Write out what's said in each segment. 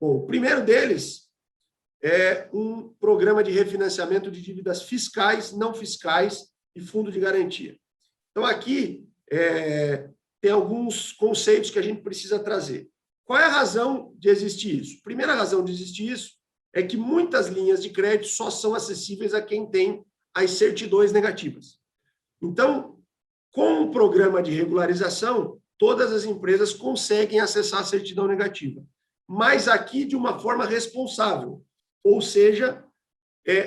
Bom, o primeiro deles é um programa de refinanciamento de dívidas fiscais, não fiscais e fundo de garantia. Então, aqui tem alguns conceitos que a gente precisa trazer. Qual é a razão de existir isso? A primeira razão de existir isso é que muitas linhas de crédito só são acessíveis a quem tem as certidões negativas. Então, com o programa de regularização, todas as empresas conseguem acessar a certidão negativa, mas aqui de uma forma responsável, ou seja,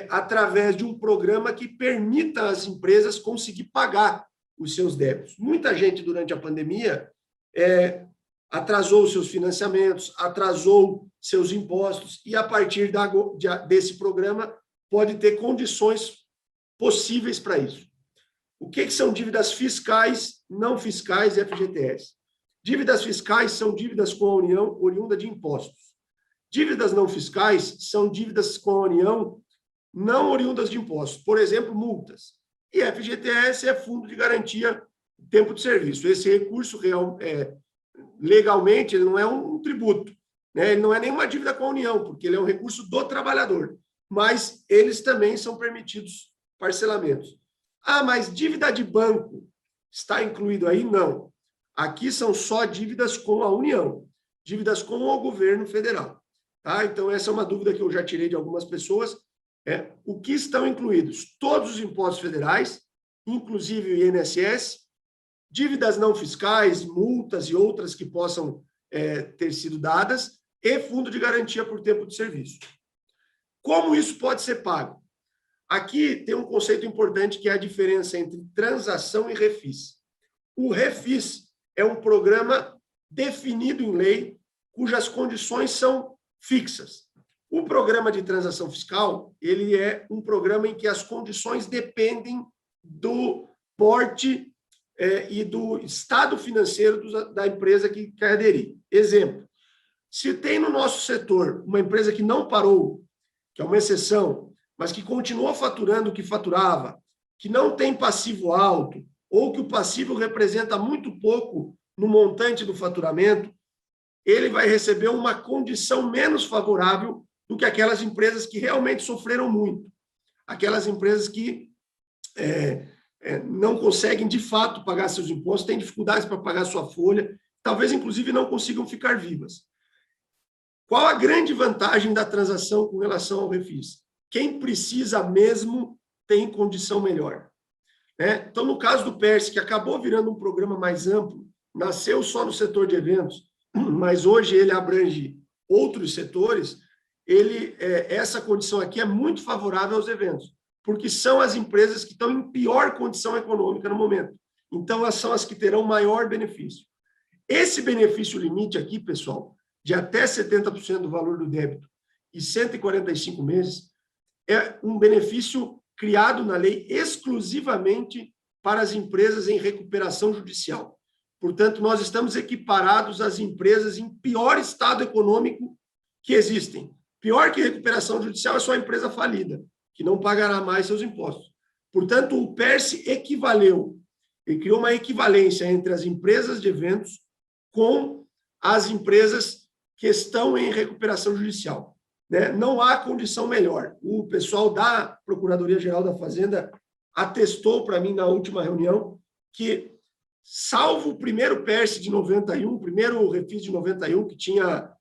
através de um programa que permita às empresas conseguir pagar os seus débitos. Muita gente, durante a pandemia, atrasou os seus financiamentos, atrasou seus impostos, e a partir desse programa pode ter condições possíveis para isso. O que são dívidas fiscais, não fiscais e FGTS? Dívidas fiscais são dívidas com a União oriunda de impostos. Dívidas não fiscais são dívidas com a União não oriundas de impostos, por exemplo, multas. E FGTS é Fundo de Garantia Tempo de Serviço. Esse recurso, legalmente, ele não é um tributo, né? Ele não é nenhuma dívida com a União, porque ele é um recurso do trabalhador, mas eles também são permitidos parcelamentos. Ah, mas dívida de banco está incluído aí? Não. Aqui são só dívidas com a União, dívidas com o governo federal. Tá? Então, essa é uma dúvida que eu já tirei de algumas pessoas. O que estão incluídos? Todos os impostos federais, inclusive o INSS, dívidas não fiscais, multas e outras que possam ter sido dadas, e fundo de garantia por tempo de serviço. Como isso pode ser pago? Aqui tem um conceito importante que é a diferença entre transação e refis. O refis é um programa definido em lei, cujas condições são fixas. O programa de transação fiscal, ele é um programa em que as condições dependem do porte e do estado financeiro da empresa que quer aderir. Exemplo, se tem no nosso setor uma empresa que não parou, que é uma exceção, mas que continuou faturando o que faturava, que não tem passivo alto, ou que o passivo representa muito pouco no montante do faturamento, ele vai receber uma condição menos favorável do que aquelas empresas que realmente sofreram muito. Aquelas empresas que não conseguem, de fato, pagar seus impostos, têm dificuldades para pagar sua folha, talvez, inclusive, não consigam ficar vivas. Qual a grande vantagem da transação com relação ao refis? Quem precisa mesmo tem condição melhor. Então, no caso do PERSE, que acabou virando um programa mais amplo, nasceu só no setor de eventos, mas hoje ele abrange outros setores, essa condição aqui é muito favorável aos eventos, porque são as empresas que estão em pior condição econômica no momento. Então, elas são as que terão maior benefício. Esse benefício limite aqui, pessoal, de até 70% do valor do débito e 145 meses, é um benefício criado na lei exclusivamente para as empresas em recuperação judicial. Portanto, nós estamos equiparados às empresas em pior estado econômico que existem. Pior que recuperação judicial é só a empresa falida, que não pagará mais seus impostos. Portanto, o PERSE equivaleu, ele criou uma equivalência entre as empresas de eventos com as empresas que estão em recuperação judicial. Não há condição melhor. O pessoal da Procuradoria-Geral da Fazenda atestou para mim na última reunião que, salvo o primeiro PERSE de 91, o primeiro refis de 91, que tinha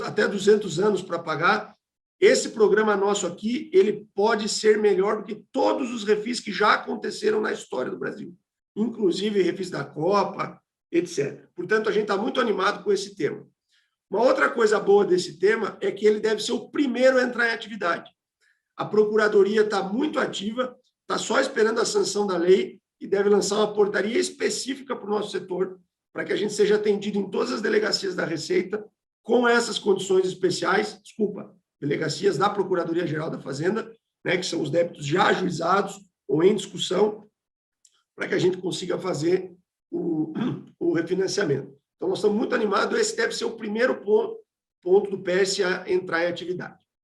até 200 anos para pagar, esse programa nosso aqui, ele pode ser melhor do que todos os refis que já aconteceram na história do Brasil, inclusive refis da Copa, etc. Portanto, a gente está muito animado com esse tema. Uma outra coisa boa desse tema é que ele deve ser o primeiro a entrar em atividade. A Procuradoria está muito ativa, está só esperando a sanção da lei e deve lançar uma portaria específica para o nosso setor, para que a gente seja atendido em todas as delegacias da Receita com essas condições especiais, delegacias da Procuradoria-Geral da Fazenda, que são os débitos já ajuizados ou em discussão, para que a gente consiga fazer o refinanciamento. Então, nós estamos muito animados, esse deve ser o primeiro ponto do PERSE a entrar em atividade.